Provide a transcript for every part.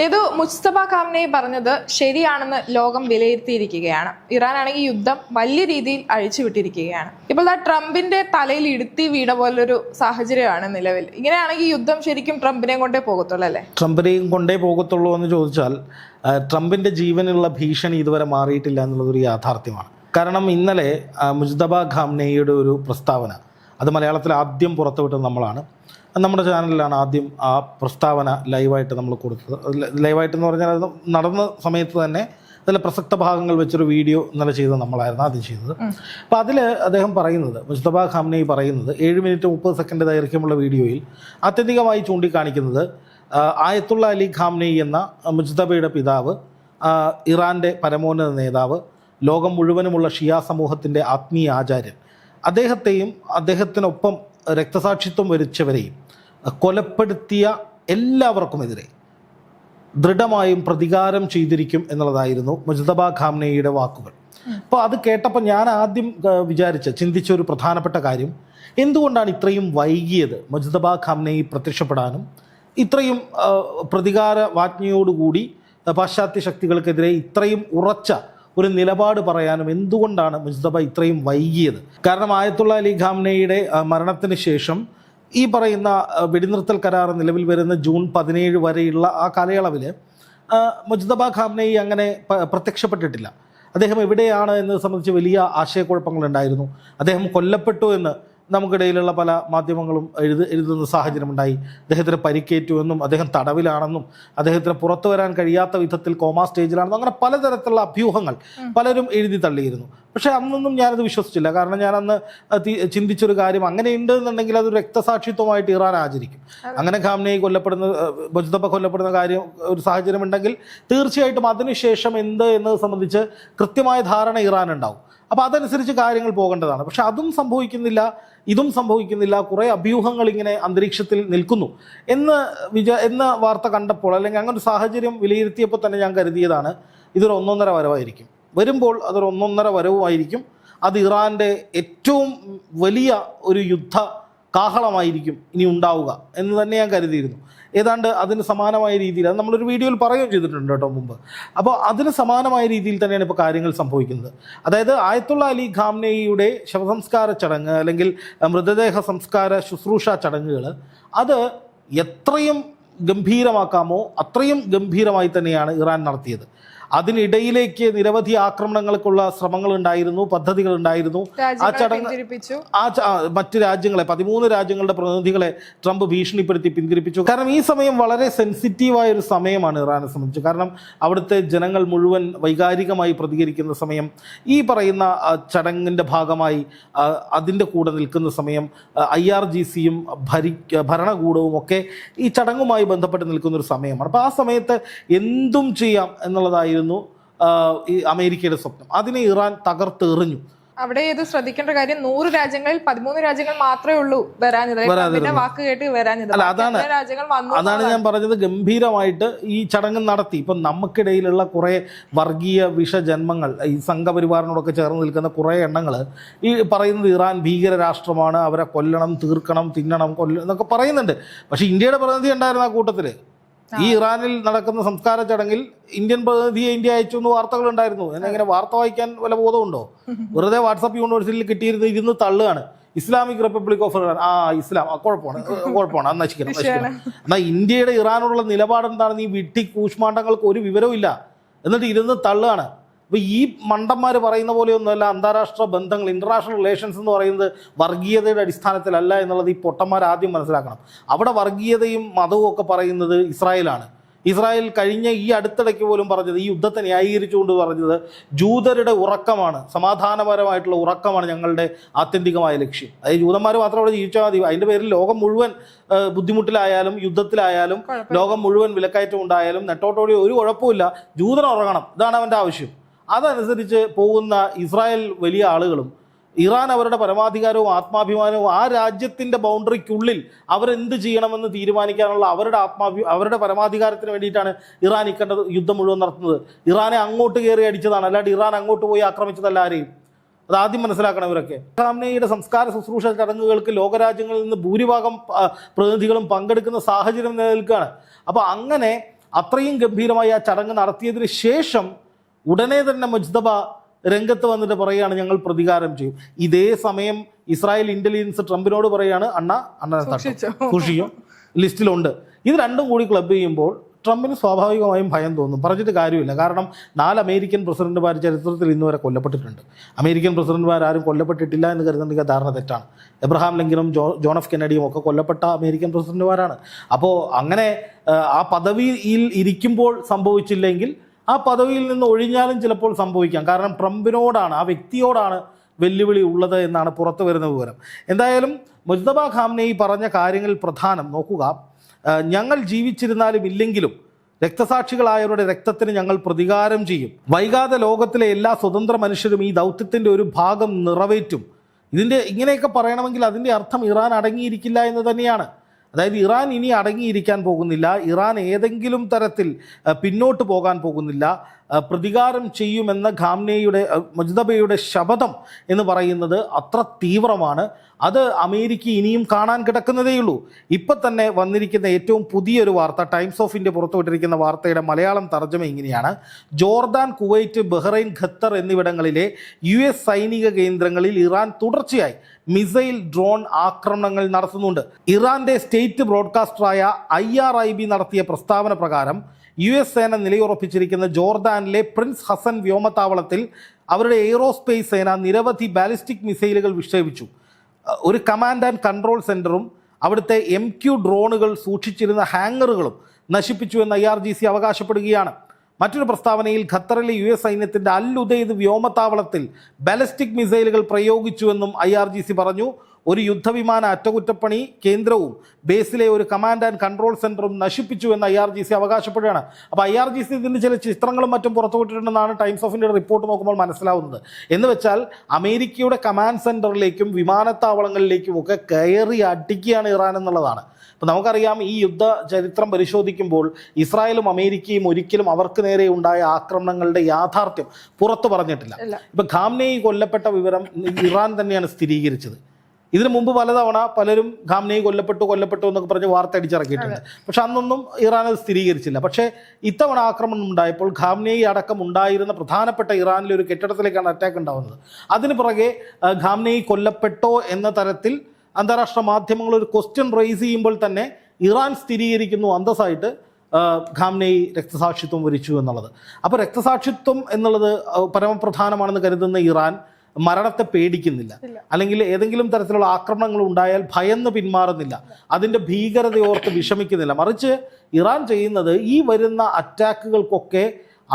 ഇത് മുസ്തഫ ഖാംനെയി പറഞ്ഞത് ശരിയാണെന്ന് ലോകം വിലയിരുത്തിയിരിക്കുകയാണ്. ഇറാൻ ആണെങ്കിൽ യുദ്ധം വലിയ രീതിയിൽ അഴിച്ചുവിട്ടിരിക്കുകയാണ്. ഇപ്പോൾ ട്രംപിന്റെ തലയിൽ ഇടുത്തി വീണ പോലൊരു സാഹചര്യമാണ് നിലവിൽ. ഇങ്ങനെയാണെങ്കിൽ യുദ്ധം ശരിക്കും ട്രംപിനെയും കൊണ്ടേ പോകത്തുള്ളൂ അല്ലേ? ട്രംപിനെയും കൊണ്ടേ പോകത്തുള്ളൂ എന്ന് ചോദിച്ചാൽ ട്രംപിന്റെ ജീവനുള്ള ഭീഷണി ഇതുവരെ മാറിയിട്ടില്ല എന്നുള്ളതൊരു യാഥാർത്ഥ്യമാണ്. കാരണം ഇന്നലെ മുസ്തഫ ഖാംനെയിയുടെ ഒരു പ്രസ്താവന, അത് മലയാളത്തിൽ ആദ്യം പുറത്തുവിട്ടത് നമ്മളാണ്. നമ്മുടെ ചാനലിലാണ് ആദ്യം ആ പ്രസ്താവന ലൈവായിട്ട് നമ്മൾ കൊടുത്തത്. ലൈവായിട്ടെന്ന് പറഞ്ഞാൽ അത് നടന്ന സമയത്ത് തന്നെ അതിലെ പ്രസക്ത ഭാഗങ്ങൾ വെച്ചൊരു വീഡിയോ ഇന്നലെ ചെയ്തത് നമ്മളായിരുന്നു ആദ്യം ചെയ്തത്. അപ്പോൾ അതിൽ അദ്ദേഹം പറയുന്നത്, മുസ്തഫ ഖാംനെയി പറയുന്നത് 7 മിനിറ്റ് 30 സെക്കൻഡ് ദൈർഘ്യമുള്ള വീഡിയോയിൽ ആത്യന്തികമായി ചൂണ്ടിക്കാണിക്കുന്നത് ആയത്തുള്ള അലി ഖാംനെയി എന്ന മുജ്തബയുടെ പിതാവ്, ഇറാൻ്റെ പരമോന്നത നേതാവ്, ലോകം മുഴുവനുമുള്ള ഷിയ സമൂഹത്തിൻ്റെ ആത്മീയ ആചാര്യൻ, അദ്ദേഹത്തെയും അദ്ദേഹത്തിനൊപ്പം രക്തസാക്ഷിത്വം വരിച്ചവരെയും കൊലപ്പെടുത്തിയ എല്ലാവർക്കുമെതിരെ ദൃഢമായും പ്രതികാരം ചെയ്തിരിക്കും എന്നുള്ളതായിരുന്നു മുജ്തബ ഖാംനെയിയുടെ വാക്കുകൾ. അപ്പോൾ അത് കേട്ടപ്പോൾ ഞാൻ ആദ്യം ചിന്തിച്ച ഒരു പ്രധാനപ്പെട്ട കാര്യം, എന്തുകൊണ്ടാണ് ഇത്രയും വൈകിയത് മുജ്തബ ഖാംനെയി പ്രത്യക്ഷപ്പെടാനും ഇത്രയും പ്രതികാര വാജ്ഞയോടുകൂടി പാശ്ചാത്യ ശക്തികൾക്കെതിരെ ഇത്രയും ഉറച്ച ഒരു നിലപാട് പറയാനും എന്തുകൊണ്ടാണ് മുസ്തഫ ഇത്രയും വൈകിയത്? കാരണം ആയത്തുള്ള അലി ഖാംനെയുടെ മരണത്തിന് ശേഷം ഈ പറയുന്ന വെടിനിർത്തൽ കരാർ നിലവിൽ വരുന്ന ജൂൺ 17 വരെയുള്ള ആ കാലയളവിൽ മുസ്തഫ ഖാംനെയി അങ്ങനെ പ്രത്യക്ഷപ്പെട്ടിട്ടില്ല. അദ്ദേഹം എവിടെയാണ് എന്നത് സംബന്ധിച്ച് വലിയ ആശയക്കുഴപ്പങ്ങളുണ്ടായിരുന്നു. അദ്ദേഹം കൊല്ലപ്പെട്ടു എന്ന് നമുക്കിടയിലുള്ള പല മാധ്യമങ്ങളും എഴുതുന്ന സാഹചര്യമുണ്ടായി. അദ്ദേഹത്തിന് പരിക്കേറ്റുവെന്നും അദ്ദേഹം തടവിലാണെന്നും അദ്ദേഹത്തിന് പുറത്തു വരാൻ കഴിയാത്ത വിധത്തിൽ കോമാ സ്റ്റേജിലാണെന്നും അങ്ങനെ പലതരത്തിലുള്ള അഭ്യൂഹങ്ങൾ പലരും എഴുതി തള്ളിയിരുന്നു. പക്ഷേ അന്നൊന്നും ഞാനത് വിശ്വസിച്ചില്ല. കാരണം ഞാനന്ന് ചിന്തിച്ചൊരു കാര്യം, അങ്ങനെയുണ്ട് എന്നുണ്ടെങ്കിൽ അതൊരു രക്തസാക്ഷിത്വമായിട്ട് ഇറാൻ ആചരിക്കും. അങ്ങനെ ഖാംനെയി മുജ്തബ കൊല്ലപ്പെടുന്ന കാര്യം ഒരു സാഹചര്യം ഉണ്ടെങ്കിൽ തീർച്ചയായിട്ടും അതിനുശേഷം എന്ത് എന്നത് സംബന്ധിച്ച് കൃത്യമായ ധാരണ ഇറാൻ ഉണ്ടാവും. അപ്പോൾ അതനുസരിച്ച് കാര്യങ്ങൾ പോകേണ്ടതാണ്. പക്ഷെ അതും സംഭവിക്കുന്നില്ല, ഇതും സംഭവിക്കുന്നില്ല. കുറേ അഭ്യൂഹങ്ങൾ ഇങ്ങനെ അന്തരീക്ഷത്തിൽ നിൽക്കുന്നു എന്ന വാർത്ത കണ്ടപ്പോൾ, അല്ലെങ്കിൽ അങ്ങനെ ഒരു സാഹചര്യം വിലയിരുത്തിയപ്പോൾ തന്നെ ഞാൻ കരുതിയതാണ് ഇതൊരു 1.5 വരവായിരിക്കും. വരുമ്പോൾ അതൊരു 1.5 വരവുമായിരിക്കും. അത് ഇറാൻ്റെ ഏറ്റവും വലിയ ഒരു യുദ്ധ കാഹളമായിരിക്കും ഇനി ഉണ്ടാവുക എന്ന് തന്നെ ഞാൻ കരുതിയിരുന്നു. ഏതാണ്ട് അതിന് സമാനമായ രീതിയിൽ, അത് നമ്മളൊരു വീഡിയോയിൽ പറയുകയും ചെയ്തിട്ടുണ്ട് കേട്ടോ മുമ്പ്. അപ്പോൾ അതിന് സമാനമായ രീതിയിൽ തന്നെയാണ് ഇപ്പോൾ കാര്യങ്ങൾ സംഭവിക്കുന്നത്. അതായത് ആയത്തുള്ള അലി ഖാംനെയിയുടെ ശവസംസ്കാര ചടങ്ങ് അല്ലെങ്കിൽ മൃതദേഹ സംസ്കാര ശുശ്രൂഷ ചടങ്ങുകൾ അത് എത്രയും ഗംഭീരമാക്കാമോ അത്രയും ഗംഭീരമായി തന്നെയാണ് ഇറാൻ നടത്തിയത്. അതിനിടയിലേക്ക് നിരവധി ആക്രമണങ്ങൾക്കുള്ള ശ്രമങ്ങളുണ്ടായിരുന്നു, പദ്ധതികളുണ്ടായിരുന്നു. ആ ചടങ്ങ് മറ്റ് രാജ്യങ്ങളെ 13 രാജ്യങ്ങളുടെ പ്രതിനിധികളെ ട്രംപ് ഭീഷണിപ്പെടുത്തി പിന്തിരിപ്പിച്ചു. കാരണം ഈ സമയം വളരെ സെൻസിറ്റീവായ ഒരു സമയമാണ് ഇറാനെ സംബന്ധിച്ച്. കാരണം അവിടുത്തെ ജനങ്ങൾ മുഴുവൻ വൈകാരികമായി പ്രതികരിക്കുന്ന സമയം, ഈ പറയുന്ന ചടങ്ങിൻ്റെ ഭാഗമായി അതിൻ്റെ കൂടെ നിൽക്കുന്ന സമയം, IRGCയും ഭരണകൂടവും ഒക്കെ ഈ ചടങ്ങുമായി ബന്ധപ്പെട്ട് നിൽക്കുന്നൊരു സമയമാണ്. അപ്പോൾ ആ സമയത്ത് എന്തും ചെയ്യാം എന്നുള്ളതായിരുന്നു ഈ അമേരിക്കയുടെ സ്വപ്നം. അതിനെ ഇറാൻ തകർത്തെറിഞ്ഞു. അവിടെ ഇത് ശ്രദ്ധിക്കേണ്ട കാര്യം, 100 രാജ്യങ്ങളിൽ 13 രാജ്യങ്ങൾ മാത്രമേ ഉള്ളൂ വാക്ക് കേട്ട് വരാഞ്ഞത്. അതാണ് ഞാൻ പറഞ്ഞത്. ഗംഭീരമായിട്ട് ഈ ചടങ്ങ് നടത്തി. ഇപ്പം നമുക്കിടയിലുള്ള കുറേ വർഗീയ വിഷജന്മങ്ങൾ, ഈ സംഘപരിവാറിനോടൊക്കെ ചേർന്ന് നിൽക്കുന്ന കുറേ എണ്ണങ്ങൾ ഈ പറയുന്നത് ഇറാൻ ഭീകര രാഷ്ട്രമാണ്, അവരെ കൊല്ലണം, തീർക്കണം, തിന്നണം, എന്നൊക്കെ പറയുന്നുണ്ട്. പക്ഷേ ഇന്ത്യയുടെ പ്രതിനിധി ഉണ്ടായിരുന്നു ആ കൂട്ടത്തിൽ. ഈ ഇറാനിൽ നടക്കുന്ന സംസ്കാര ചടങ്ങിൽ ഇന്ത്യൻ പ്രതിനിധിയെ ഇന്ത്യ അയച്ചു എന്ന് വാർത്തകളുണ്ടായിരുന്നു. എന്നെങ്ങനെ വാർത്ത വായിക്കാൻ വല്ല ബോധമുണ്ടോ? വെറുതെ വാട്സാപ്പ് യൂണിവേഴ്സിറ്റിയിൽ കിട്ടിയിരുന്ന് തള്ളുകയാണ്. ഇസ്ലാമിക് റിപ്പബ്ലിക് ഓഫ് ഇറാൻ, ഇസ്ലാം, കുഴപ്പമാണ്, അത് നശിക്കണം. എന്നാൽ ഇന്ത്യയുടെ ഇറാനോടുള്ള നിലപാട് എന്താണെന്ന് ഈ വിട്ടി കൂഷ്മാണ്ഡങ്ങൾക്ക് ഒരു വിവരവും ഇല്ല. എന്നിട്ട് ഇരുന്ന് തള്ളുകയാണ്. അപ്പോൾ ഈ മണ്ടന്മാർ പറയുന്ന പോലെയൊന്നുമല്ല അന്താരാഷ്ട്ര ബന്ധങ്ങൾ, ഇൻ്റർനാഷണൽ റിലേഷൻസ് എന്ന് പറയുന്നത് വർഗീയതയുടെ അടിസ്ഥാനത്തിലല്ല എന്നുള്ളത് ഈ പൊട്ടന്മാർ ആദ്യം മനസ്സിലാക്കണം. അവിടെ വർഗീയതയും മതവും ഒക്കെ പറയുന്നത് ഇസ്രായേലാണ്. ഇസ്രായേൽ കഴിഞ്ഞ ഈ അടുത്തിടയ്ക്ക് പോലും പറഞ്ഞത്, ഈ യുദ്ധത്തെ ന്യായീകരിച്ചുകൊണ്ട് പറഞ്ഞത്, ജൂതരുടെ ഉറക്കമാണ്, സമാധാനപരമായിട്ടുള്ള ഉറക്കമാണ് ഞങ്ങളുടെ ആത്യന്തികമായ ലക്ഷ്യം. അതായത് ജൂതന്മാർ മാത്രം അവിടെ ജീവിച്ചാൽ മതി, അതിൻ്റെ പേരിൽ ലോകം മുഴുവൻ ബുദ്ധിമുട്ടിലായാലും യുദ്ധത്തിലായാലും ലോകം മുഴുവൻ വിലക്കയറ്റം ഉണ്ടായാലും നെട്ടോട്ടോടി ഒരു കുഴപ്പമില്ല, ജൂതൻ ഉറങ്ങണം, ഇതാണ് അവൻ്റെ ആവശ്യം. അതനുസരിച്ച് പോകുന്ന ഇസ്രായേൽ വലിയ ആളുകളും ഇറാൻ അവരുടെ പരമാധികാരവും ആത്മാഭിമാനവും ആ രാജ്യത്തിൻ്റെ ബൗണ്ടറിക്കുള്ളിൽ അവരെന്ത് ചെയ്യണമെന്ന് തീരുമാനിക്കാനുള്ള അവരുടെ പരമാധികാരത്തിന് വേണ്ടിയിട്ടാണ് ഇറാൻ ഇക്കണ്ട യുദ്ധം മുഴുവൻ നടത്തുന്നത്. ഇറാനെ അങ്ങോട്ട് കയറി അടിച്ചതാണ്, അല്ലാണ്ട് ഇറാൻ അങ്ങോട്ട് പോയി ആക്രമിച്ചതല്ല ആരെയും. അതാദ്യം മനസ്സിലാക്കണം ഇവരൊക്കെ. ഖാംനെയിയുടെ സംസ്കാര ശുശ്രൂഷ ചടങ്ങുകൾക്ക് ലോകരാജ്യങ്ങളിൽ നിന്ന് ഭൂരിഭാഗം പ്രതിനിധികളും പങ്കെടുക്കുന്ന സാഹചര്യം നിലനിൽക്കുകയാണ്. അപ്പോൾ അങ്ങനെ അത്രയും ഗംഭീരമായി ആ ചടങ്ങ് നടത്തിയതിന് ശേഷം ഉടനെ തന്നെ മുജ്തബ രംഗത്ത് വന്നിട്ട് പറയുകയാണ് ഞങ്ങൾ പ്രതികാരം ചെയ്യും. ഇതേ സമയം ഇസ്രായേൽ ഇന്റലിജൻസ് ട്രംപിനോട് പറയാണ് അണ്ണനെ സൂക്ഷിക്കും, ലിസ്റ്റിലുണ്ട്. ഇത് രണ്ടും കൂടി ക്ലബ് ചെയ്യുമ്പോൾ ട്രംപിന് സ്വാഭാവികമായും ഭയം തോന്നും. പറഞ്ഞിട്ട് കാര്യമില്ല. കാരണം 4 അമേരിക്കൻ പ്രസിഡന്റുമാർ ചരിത്രത്തിൽ ഇന്നുവരെ കൊല്ലപ്പെട്ടിട്ടുണ്ട്. അമേരിക്കൻ പ്രസിഡന്റുമാരും കൊല്ലപ്പെട്ടിട്ടില്ല എന്ന് കരുതുന്ന ധാരണ തെറ്റാണ്. എബ്രഹാം ലിങ്കനും ജോൺ എഫ് കെന്നഡിയും ഒക്കെ കൊല്ലപ്പെട്ട അമേരിക്കൻ പ്രസിഡന്റുമാരാണ്. അപ്പോൾ അങ്ങനെ ആ പദവിയിൽ ഇരിക്കുമ്പോൾ സംഭവിച്ചില്ലെങ്കിൽ ആ പദവിയിൽ നിന്ന് ഒഴിഞ്ഞാലും ചിലപ്പോൾ സംഭവിക്കാം. കാരണം ട്രംപിനോടാണ്, ആ വ്യക്തിയോടാണ് വെല്ലുവിളി ഉള്ളത് എന്നാണ് പുറത്തു വരുന്ന വിവരം. എന്തായാലും മുജ്തബ ഖാംനെയി പറഞ്ഞ കാര്യങ്ങളിൽ പ്രധാനം നോക്കുക, ഞങ്ങൾ ജീവിച്ചിരുന്നാലും ഇല്ലെങ്കിലും രക്തസാക്ഷികളായവരുടെ രക്തത്തിന് ഞങ്ങൾ പ്രതികാരം ചെയ്യും. വൈകാതെ ലോകത്തിലെ എല്ലാ സ്വതന്ത്ര മനുഷ്യരും ഈ ദൗത്യത്തിൻ്റെ ഒരു ഭാഗം നിറവേറ്റും. ഇങ്ങനെയൊക്കെ പറയണമെങ്കിൽ അതിൻ്റെ അർത്ഥം ഇറാൻ അടങ്ങിയിരിക്കില്ല എന്ന് തന്നെയാണ്. അതായത് ഇറാൻ ഇനി അടങ്ങിയിരിക്കാൻ പോകുന്നില്ല, ഇറാൻ ഏതെങ്കിലും തരത്തിൽ പിന്നോട്ട് പോകാൻ പോകുന്നില്ല, പ്രതികാരം ചെയ്യുമെന്ന മുജ്തബയുടെ ശപഥം എന്ന് പറയുന്നത് അത്ര തീവ്രമാണ്. അത് അമേരിക്ക ഇനിയും കാണാൻ കിടക്കുന്നതേയുള്ളൂ. ഇപ്പം തന്നെ വന്നിരിക്കുന്ന ഏറ്റവും പുതിയൊരു വാർത്ത, ടൈംസ് ഓഫ് ഇന്ത്യ പുറത്തുവിട്ടിരിക്കുന്ന വാർത്തയുടെ മലയാളം തർജ്ജമ ഇങ്ങനെയാണ്: ജോർദാൻ, കുവൈറ്റ്, ബഹ്റൈൻ, ഖത്തർ എന്നിവിടങ്ങളിലെ US സൈനിക കേന്ദ്രങ്ങളിൽ ഇറാൻ തുടർച്ചയായി മിസൈൽ, ഡ്രോൺ ആക്രമണങ്ങൾ നടത്തുന്നുണ്ട്. ഇറാന്റെ സ്റ്റേറ്റ് ബ്രോഡ്കാസ്റ്ററായ IRIB നടത്തിയ പ്രസ്താവന പ്രകാരം US സേന നിലയുറപ്പിച്ചിരിക്കുന്ന ജോർദാനിലെ പ്രിൻസ് ഹസൻ വ്യോമത്താവളത്തിൽ അവരുടെ എയ്റോസ്പേസ് സേന നിരവധി ബാലിസ്റ്റിക് മിസൈലുകൾ വിക്ഷേപിച്ചു. ഒരു കമാൻഡ് ആൻഡ് കൺട്രോൾ സെൻറ്ററും അവിടുത്തെ MQ ഡ്രോണുകൾ സൂക്ഷിച്ചിരുന്ന ഹാങ്ങറുകളും നശിപ്പിച്ചു എന്ന് IRGC അവകാശപ്പെടുകയാണ്. മറ്റൊരു പ്രസ്താവനയിൽ ഖത്തറിലെ US സൈന്യത്തിൻ്റെ അൽ ഉദൈദ് വ്യോമത്താവളത്തിൽ ബാലിസ്റ്റിക് മിസൈലുകൾ പ്രയോഗിച്ചുവെന്നും IRGC പറഞ്ഞു. ഒരു യുദ്ധവിമാന അറ്റകുറ്റപ്പണി കേന്ദ്രവും ബേസിലെ ഒരു കമാൻഡ് ആൻഡ് കൺട്രോൾ സെൻറ്ററും നശിപ്പിച്ചു എന്ന് IRGC അവകാശപ്പെടുകയാണ്. അപ്പോൾ IRGC ഇതിൻ്റെ ചില ചിത്രങ്ങളും മറ്റും പുറത്തുവിട്ടിട്ടുണ്ടെന്നാണ് ടൈംസ് ഓഫ് ഇന്ത്യയുടെ റിപ്പോർട്ട് നോക്കുമ്പോൾ മനസ്സിലാവുന്നത്. എന്ന് വെച്ചാൽ അമേരിക്കയുടെ കമാൻഡ് സെൻറ്ററിലേക്കും വിമാനത്താവളങ്ങളിലേക്കും ഒക്കെ കയറി അടിക്കുകയാണ് ഇറാൻ എന്നുള്ളതാണ്. അപ്പോൾ നമുക്കറിയാം, ഈ യുദ്ധ ചരിത്രം പരിശോധിക്കുമ്പോൾ ഇസ്രായേലും അമേരിക്കയും ഒരിക്കലും അവർക്ക് നേരെ ഉണ്ടായ ആക്രമണങ്ങളുടെ യാഥാർത്ഥ്യം പുറത്തു പറഞ്ഞിട്ടില്ല. ഇപ്പം ഖാംനെയി കൊല്ലപ്പെട്ട വിവരം ഇറാൻ തന്നെയാണ് സ്ഥിരീകരിച്ചത്. ഇതിനു മുമ്പ് പലതവണ പലരും ഖാംനെയി കൊല്ലപ്പെട്ടു എന്നൊക്കെ പറഞ്ഞ് വാർത്ത അടിച്ചിറക്കിയിട്ടുണ്ട്. പക്ഷെ അന്നൊന്നും ഇറാൻ അത് സ്ഥിരീകരിച്ചില്ല. പക്ഷേ ഇത്തവണ ആക്രമണം ഉണ്ടായപ്പോൾ ഖാംനെയി അടക്കം ഉണ്ടായിരുന്ന പ്രധാനപ്പെട്ട ഇറാനിലെ ഒരു കെട്ടിടത്തിലേക്കാണ് അറ്റാക്ക് ഉണ്ടാവുന്നത്. അതിന് പുറകെ ഖാംനെയി കൊല്ലപ്പെട്ടോ എന്ന തരത്തിൽ അന്താരാഷ്ട്ര മാധ്യമങ്ങൾ ഒരു ക്വസ്റ്റ്യൻ റേസ് ചെയ്യുമ്പോൾ തന്നെ ഇറാൻ സ്ഥിരീകരിക്കുന്നു അന്തസ്സായിട്ട് ഖാംനെയി രക്തസാക്ഷിത്വം വരിച്ചു എന്നുള്ളത്. അപ്പോൾ രക്തസാക്ഷിത്വം എന്നുള്ളത് പരമപ്രധാനമാണെന്ന് കരുതുന്ന ഇറാൻ മരണത്തെ പേടിക്കുന്നില്ല, അല്ലെങ്കിൽ ഏതെങ്കിലും തരത്തിലുള്ള ആക്രമണങ്ങൾ ഉണ്ടായാൽ ഭയന്ന് പിന്മാറുന്നില്ല, അതിൻ്റെ ഭീകരതയോർത്ത് വിഷമിക്കുന്നില്ല. മറിച്ച് ഇറാൻ ചെയ്യുന്നത് ഈ വരുന്ന അറ്റാക്കുകൾക്കൊക്കെ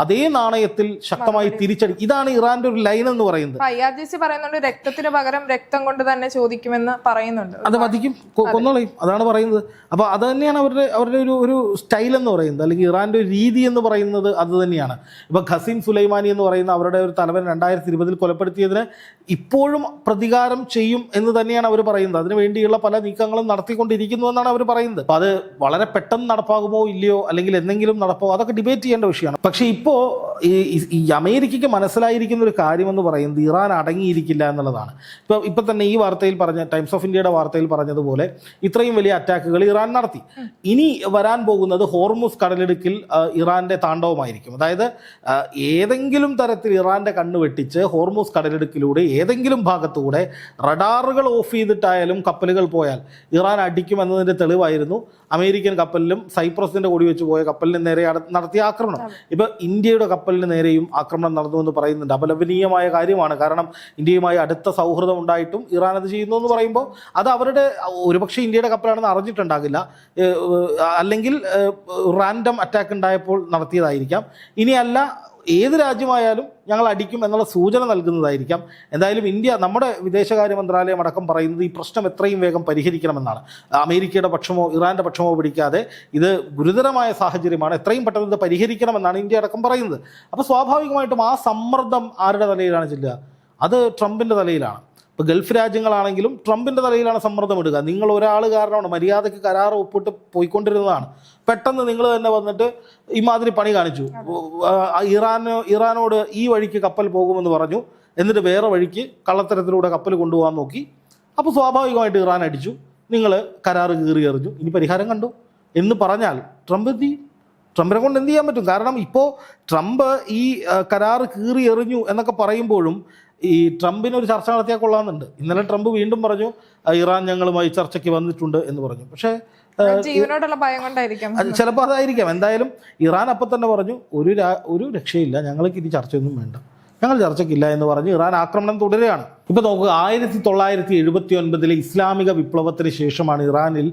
അതേ നാണയത്തിൽ ശക്തമായി തിരിച്ചടി. ഇതാണ് ഇറാന്റെ ഒരു ലൈൻ എന്ന് പറയുന്നത്. IRGC പറയുന്നുണ്ട് രക്തത്തിന് പകരം രക്തം കൊണ്ട് തന്നെ ചോദിക്കുമെന്ന് പറയുന്നുണ്ട്. അത് വധിക്കും, കൊന്നോളയും, അതാണ് പറയുന്നത്. അപ്പോൾ അത് തന്നെയാണ് അവരുടെ ഒരു സ്റ്റൈൽ എന്ന് പറയുന്നത്, അല്ലെങ്കിൽ ഇറാന്റെ ഒരു രീതി എന്ന് പറയുന്നത് അത് തന്നെയാണ്. ഇപ്പോൾ ഖസീം സുലൈമാനി എന്ന് പറയുന്ന അവരുടെ ഒരു തലവൻ 2020 കൊലപ്പെടുത്തിയതിന് ഇപ്പോഴും പ്രതികാരം ചെയ്യും എന്ന് തന്നെയാണ് അവർ പറയുന്നത്. അതിനു വേണ്ടിയുള്ള പല നീക്കങ്ങളും നടത്തിക്കൊണ്ടിരിക്കുന്നു എന്നാണ് അവർ പറയുന്നത്. അപ്പോൾ അത് വളരെ പെട്ടെന്ന് നടപ്പാകുമോ ഇല്ലയോ, അല്ലെങ്കിൽ എന്തെങ്കിലും നടപ്പോ, അതൊക്കെ ഡിബേറ്റ് ചെയ്യേണ്ട വിഷയമാണ്. പക്ഷേ ഇപ്പോൾ ഈ അമേരിക്കയ്ക്ക് മനസ്സിലായിരിക്കുന്ന ഒരു കാര്യമെന്ന് പറയുന്നത് ഇറാൻ അടങ്ങിയിരിക്കില്ല എന്നുള്ളതാണ്. ഇപ്പം തന്നെ ഈ വാർത്തയിൽ പറഞ്ഞ, ടൈംസ് ഓഫ് ഇന്ത്യയുടെ വാർത്തയിൽ പറഞ്ഞതുപോലെ ഇത്രയും വലിയ അറ്റാക്കുകൾ ഇറാൻ നടത്തി. ഇനി വരാൻ പോകുന്നത് ഹോർമുസ് കടലിടുക്കിൽ ഇറാന്റെ താണ്ഡവമായിരിക്കും. അതായത് ഏതെങ്കിലും തരത്തിൽ ഇറാന്റെ കണ്ണ് വെട്ടിച്ച് ഹോർമുസ് കടലിടുക്കിലൂടെ ഏതെങ്കിലും ഭാഗത്തൂടെ റഡാറുകൾ ഓഫ് ചെയ്തിട്ടായാലും കപ്പലുകൾ പോയാൽ ഇറാൻ അടിക്കുമെന്നതിൻ്റെ തെളിവായിരുന്നു അമേരിക്കൻ കപ്പലിലും സൈപ്രസിന്റെ കൊടി വെച്ച് പോയ കപ്പലിന് നേരെ നടത്തിയ ആക്രമണം. ഇപ്പൊ ഇന്ത്യയുടെ കപ്പലിന് നേരെയും ആക്രമണം നടന്നു എന്ന് പറയുന്നുണ്ട്. അപലപനീയമായ കാര്യമാണ്. കാരണം ഇന്ത്യയുമായി അടുത്ത സൗഹൃദം ഉണ്ടായിട്ടും ഇറാൻ അത് ചെയ്യുന്നു എന്ന് പറയുമ്പോൾ അത് അവരുടെ, ഒരുപക്ഷെ ഇന്ത്യയുടെ കപ്പലാണെന്ന് അറിഞ്ഞിട്ടുണ്ടാകില്ല, അല്ലെങ്കിൽ റാൻഡം അറ്റാക്ക് ഉണ്ടായപ്പോൾ നടത്തിയതായിരിക്കാം. ഇനിയല്ല, ഏത് രാജ്യമായാലും ഞങ്ങൾ അടിക്കും എന്നുള്ള സൂചന നൽകുന്നതായിരിക്കാം. എന്തായാലും ഇന്ത്യ, നമ്മുടെ വിദേശകാര്യ മന്ത്രാലയം അടക്കം പറയുന്നത് ഈ പ്രശ്നം എത്രയും വേഗം പരിഹരിക്കണമെന്നാണ്. അമേരിക്കയുടെ പക്ഷമോ ഇറാൻ്റെ പക്ഷമോ പിടിക്കാതെ ഇത് ഗുരുതരമായ സാഹചര്യമാണ്, എത്രയും പെട്ടെന്ന് ഇത് പരിഹരിക്കണമെന്നാണ് ഇന്ത്യ അടക്കം പറയുന്നത്. അപ്പോൾ സ്വാഭാവികമായിട്ടും ആ സമ്മർദ്ദം ആരുടെ തലയിലാണ് ചെല്ലുക? അത് ട്രംപിൻ്റെ തലയിലാണ്. ഇപ്പോൾ ഗൾഫ് രാജ്യങ്ങളാണെങ്കിലും ട്രംപിൻ്റെ തലയിലാണ് സമ്മർദ്ദം ഇടുക. നിങ്ങൾ ഒരാൾ കാരണമാണ്, മര്യാദയ്ക്ക് കരാർ ഒപ്പിട്ട് പോയിക്കൊണ്ടിരുന്നതാണ്, പെട്ടെന്ന് നിങ്ങൾ തന്നെ വന്നിട്ട് ഇമാതിരി പണി കാണിച്ചു. ഇറാനോട് ഈ വഴിക്ക് കപ്പൽ പോകുമെന്ന് പറഞ്ഞു, എന്നിട്ട് വേറെ വഴിക്ക് കള്ളത്തരത്തിലൂടെ കപ്പൽ കൊണ്ടുപോകാൻ നോക്കി. അപ്പോൾ സ്വാഭാവികമായിട്ട് ഇറാൻ അടിച്ചു, നിങ്ങൾ കരാർ കീറി എറിഞ്ഞു, ഇനി പരിഹാരം കണ്ടു എന്ന് പറഞ്ഞാൽ ട്രംപ് ട്രംപിനെ കൊണ്ട് എന്ത് ചെയ്യാൻ പറ്റും? കാരണം ഇപ്പോൾ ട്രംപ് ഈ കരാറ് കീറി എറിഞ്ഞു എന്നൊക്കെ പറയുമ്പോഴും ഈ ട്രംപിന് ഒരു ചർച്ച നടത്തിയാൽ കൊള്ളാമെന്നുണ്ട്. ഇന്നലെ ട്രംപ് വീണ്ടും പറഞ്ഞു ഇറാൻ ഞങ്ങളുമായി ചർച്ചയ്ക്ക് വന്നിട്ടുണ്ട് എന്ന് പറഞ്ഞു. പക്ഷേ ജീവനോടുള്ള ഭയം കൊണ്ടായിരിക്കാം, ചിലപ്പോൾ അതായിരിക്കാം. എന്തായാലും ഇറാൻ അപ്പം തന്നെ പറഞ്ഞു ഒരു രക്ഷയില്ല, ഞങ്ങൾക്ക് ഇനി ചർച്ചയൊന്നും വേണ്ട, ഞങ്ങൾ ചർച്ചയ്ക്കില്ല എന്ന് പറഞ്ഞ് ഇറാൻ ആക്രമണം തുടരുകയാണ്. ഇപ്പോൾ നോക്കുക, 1979 ഇസ്ലാമിക വിപ്ലവത്തിന് ശേഷമാണ് ഇറാനിൽ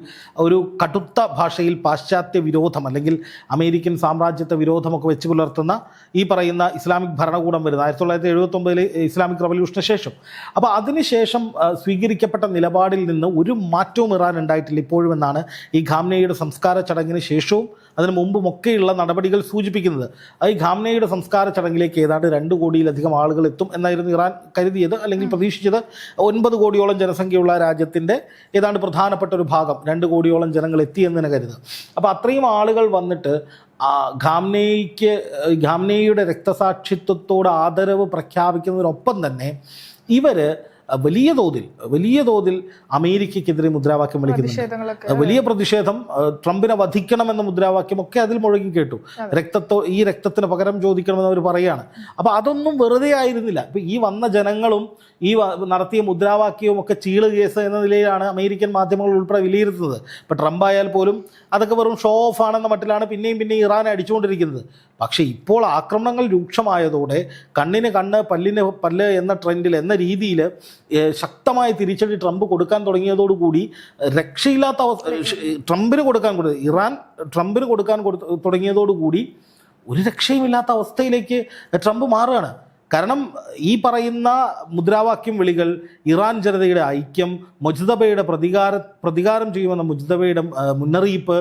ഒരു കടുത്ത ഭാഷയിൽ പാശ്ചാത്യ വിരോധം അല്ലെങ്കിൽ അമേരിക്കൻ സാമ്രാജ്യത്വ വിരോധമൊക്കെ വെച്ച് പുലർത്തുന്ന ഈ പറയുന്ന ഇസ്ലാമിക് ഭരണകൂടം വരുന്നത് 1979 ഇസ്ലാമിക് റവല്യൂഷന് ശേഷം. അപ്പോൾ അതിനുശേഷം സ്വീകരിക്കപ്പെട്ട നിലപാടിൽ നിന്ന് ഒരു മാറ്റവും ഇറാൻ ഉണ്ടായിട്ടില്ല ഇപ്പോഴും എന്നാണ് ഈ ഖാംനെയുടെ സംസ്കാര ചടങ്ങിന് ശേഷവും അതിന് മുമ്പുമൊക്കെയുള്ള നടപടികൾ സൂചിപ്പിക്കുന്നത്. ഈ ഖാംനെയുടെ സംസ്കാര ചടങ്ങിലേക്ക് ഏതാണ്ട് 2 കോടിയിലധികം ആളുകൾ എത്തും എന്നായിരുന്നു ഇറാൻ കരുതിയത് അല്ലെങ്കിൽ പ്രതീക്ഷിച്ചത്. 9 കോടിയോളം ജനസംഖ്യയുള്ള രാജ്യത്തിൻ്റെ ഏതാണ്ട് പ്രധാനപ്പെട്ട ഒരു ഭാഗം 2 കോടിയോളം ജനങ്ങൾ എത്തിയെന്ന് തന്നെ കരുതുക. അപ്പോൾ അത്രയും ആളുകൾ വന്നിട്ട് ഖാംനെയുടെ രക്തസാക്ഷിത്വത്തോട് ആദരവ് പ്രഖ്യാപിക്കുന്നതിനൊപ്പം തന്നെ ഇവർ വലിയ തോതിൽ അമേരിക്കയ്ക്കെതിരെ മുദ്രാവാക്യം വിളിക്കുന്നുണ്ട്. വലിയ പ്രതിഷേധം, ട്രംപിനെ വധിക്കണമെന്ന മുദ്രാവാക്യം ഒക്കെ അതിൽ മുഴങ്ങി കേട്ടു. ഈ രക്തത്തിന് പകരം ചോദിക്കണമെന്ന് അവർ പറയുകയാണ്. അപ്പോൾ അതൊന്നും വെറുതെ ആയിരുന്നില്ല. ഇപ്പം ഈ വന്ന ജനങ്ങളും ഈ നടത്തിയ മുദ്രാവാക്യവും ഒക്കെ ചീള് കേസ് എന്ന നിലയിലാണ് അമേരിക്കൻ മാധ്യമങ്ങൾ ഉൾപ്പെടെ വിലയിരുത്തുന്നത്. ഇപ്പോൾ ട്രംപ് ആയാൽ പോലും അതൊക്കെ വെറും ഷോ ഓഫ് ആണെന്ന മട്ടിലാണ് പിന്നെയും ഇറാനെ അടിച്ചുകൊണ്ടിരിക്കുന്നത്. പക്ഷേ ഇപ്പോൾ ആക്രമണങ്ങൾ രൂക്ഷമായതോടെ കണ്ണിന് കണ്ണ് പല്ലിന് പല്ല് എന്ന ട്രെൻഡിൽ എന്ന രീതിയിൽ ശക്തമായ തിരിച്ചടി ട്രംപ് കൊടുക്കാൻ തുടങ്ങിയതോടുകൂടി രക്ഷയില്ലാത്ത ഇറാൻ ട്രംപിന് കൊടുക്കാൻ തുടങ്ങിയതോടുകൂടി ഒരു രക്ഷയുമില്ലാത്ത അവസ്ഥയിലേക്ക് ട്രംപ് മാറുകയാണ്. കാരണം ഈ പറയുന്ന മുദ്രാവാക്യം വിളികൾ, ഇറാൻ ജനതയുടെ ഐക്യം, മുജ്തബയുടെ പ്രതികാരം ചെയ്യുമെന്ന മുജ്തബയുടെ മുന്നറിയിപ്പ്,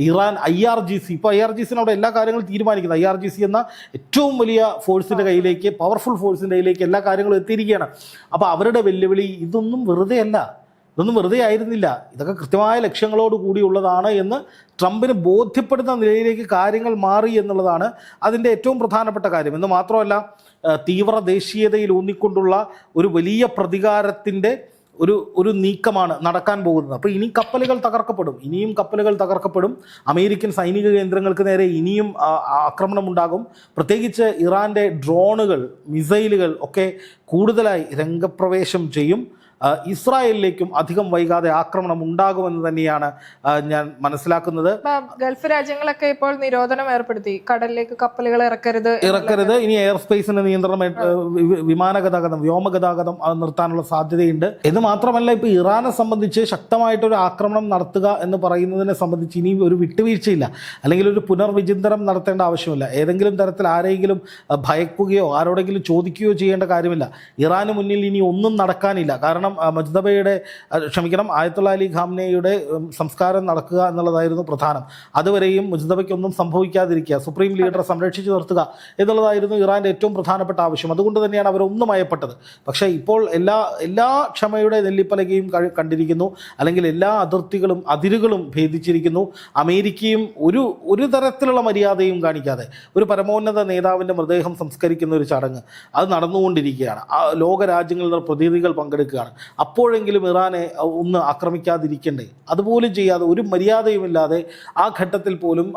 ഇറാൻ IRGC, ഇപ്പോൾ IRGC അവിടെ എല്ലാ കാര്യങ്ങളും തീരുമാനിക്കുന്നത്. IRGC എന്ന ഏറ്റവും വലിയ ഫോഴ്സിൻ്റെ കയ്യിലേക്ക്, പവർഫുൾ ഫോഴ്സിൻ്റെ കയ്യിലേക്ക് എല്ലാ കാര്യങ്ങളും എത്തിയിരിക്കുകയാണ്. അപ്പോൾ അവരുടെ വെല്ലുവിളി ഇതൊന്നും വെറുതെ ആയിരുന്നില്ല, ഇതൊക്കെ കൃത്യമായ ലക്ഷ്യങ്ങളോട് കൂടിയുള്ളതാണ് എന്ന് ട്രംപിന് ബോധ്യപ്പെടുന്ന നിലയിലേക്ക് കാര്യങ്ങൾ മാറി എന്നുള്ളതാണ് അതിൻ്റെ ഏറ്റവും പ്രധാനപ്പെട്ട കാര്യം. എന്ന് മാത്രമല്ല, തീവ്ര ദേശീയതയിൽ ഊന്നിക്കൊണ്ടുള്ള ഒരു വലിയ പ്രതികാരത്തിൻ്റെ ഒരു നീക്കമാണ് നടക്കാൻ പോകുന്നത്. അപ്പോൾ ഇനിയും കപ്പലുകൾ തകർക്കപ്പെടും. അമേരിക്കൻ സൈനിക കേന്ദ്രങ്ങൾക്ക് നേരെ ഇനിയും ആക്രമണം ഉണ്ടാകും. പ്രത്യേകിച്ച് ഇറാൻ്റെ ഡ്രോണുകൾ, മിസൈലുകൾ ഒക്കെ കൂടുതലായി രംഗപ്രവേശം ചെയ്യും. ഇസ്രായേലിലേക്കും അധികം വൈകാതെ ആക്രമണം ഉണ്ടാകുമെന്ന് തന്നെയാണ് ഞാൻ മനസ്സിലാക്കുന്നത്. ഗൾഫ് രാജ്യങ്ങളൊക്കെ ഇപ്പോൾ നിരോധനം ഏർപ്പെടുത്തി, കടലിലേക്ക് കപ്പലുകൾ ഇറക്കരുത്. ഇനി എയർ സ്പേസിന് നിയന്ത്രണം, വിമാനഗതാഗതം, വ്യോമഗതാഗതം നിർത്താനുള്ള സാധ്യതയുണ്ട്. എന്ന് മാത്രമല്ല, ഇപ്പോൾ ഇറാനെ സംബന്ധിച്ച് ശക്തമായിട്ടൊരു ആക്രമണം നടത്തുക എന്ന് പറയുന്നതിനെ സംബന്ധിച്ച് ഇനി ഒരു വിട്ടുവീഴ്ചയില്ല, അല്ലെങ്കിൽ ഒരു പുനർവിചിന്തനം നടത്തേണ്ട ആവശ്യമില്ല. ഏതെങ്കിലും തരത്തിൽ ആരെങ്കിലും ഭയക്കുകയോ ആരോടെങ്കിലും ചോദിക്കുകയോ ചെയ്യേണ്ട കാര്യമില്ല. ഇറാന് മുന്നിൽ ഇനി ഒന്നും നടക്കാനില്ല. കാരണം ആയത്തുള്ള അലി ഖാംനെയുടെ സംസ്കാരം നടക്കുക എന്നുള്ളതായിരുന്നു പ്രധാനം. അതുവരെയും മുജ്തബയ്ക്കൊന്നും സംഭവിക്കാതിരിക്കുക, സുപ്രീം ലീഡറെ സംരക്ഷിച്ചു നിർത്തുക എന്നുള്ളതായിരുന്നു ഇറാൻ്റെ ഏറ്റവും പ്രധാനപ്പെട്ട ആവശ്യം. അതുകൊണ്ട് തന്നെയാണ് അവരൊന്നും മയപ്പെട്ടത്. പക്ഷേ ഇപ്പോൾ എല്ലാ ക്ഷമയുടെ നെല്ലിപ്പലകയും കണ്ടിരിക്കുന്നു, അല്ലെങ്കിൽ എല്ലാ അതിരുകളും ഭേദിച്ചിരിക്കുന്നു. അമേരിക്കയും ഒരു തരത്തിലുള്ള മര്യാദയും കാണിക്കാതെ ഒരു പരമോന്നത നേതാവിൻ്റെ മൃതദേഹം സംസ്കരിക്കുന്ന ഒരു ചടങ്ങ് അത് നടന്നുകൊണ്ടിരിക്കുകയാണ്. ലോകരാജ്യങ്ങളുടെ പ്രതിനിധികൾ പങ്കെടുക്കുകയാണ്. അപ്പോഴെങ്കിലും ഇറാനെ ഒന്ന് ആക്രമിക്കാതിരിക്കണ്ടേ? അതുപോലും ചെയ്യാതെ, ഒരു മര്യാദയുമില്ലാതെ ആ ഘട്ടത്തിൽ പോലും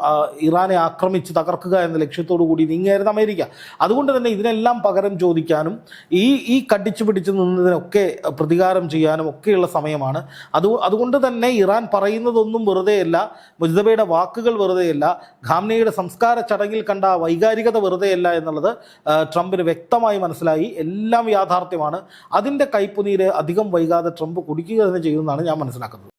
ഇറാനെ ആക്രമിച്ച് തകർക്കുക എന്ന ലക്ഷ്യത്തോടു കൂടി നീങ്ങിയായിരുന്നു അമേരിക്ക. അതുകൊണ്ട് തന്നെ ഇതിനെല്ലാം പകരം ചോദിക്കാനും ഈ കടിച്ചു പിടിച്ച് നിന്നതിനൊക്കെ പ്രതികാരം ചെയ്യാനും ഒക്കെയുള്ള സമയമാണ്. അതുകൊണ്ട് തന്നെ ഇറാൻ പറയുന്നതൊന്നും വെറുതെയല്ല, മുജ്തബയുടെ വാക്കുകൾ വെറുതെയല്ല, ഖാംനെയുടെ സംസ്കാര ചടങ്ങിൽ കണ്ട വൈകാരികത വെറുതെയല്ല എന്നുള്ളത് ട്രംപിന് വ്യക്തമായി മനസ്സിലായി. എല്ലാം യാഥാർത്ഥ്യമാണ്. അതിൻ്റെ കയ്പുനീര് അധികം വൈകാതെ ട്രംപ് കുടിക്കുക തന്നെ ചെയ്യുമെന്നാണ് ഞാൻ മനസ്സിലാക്കുന്നത്.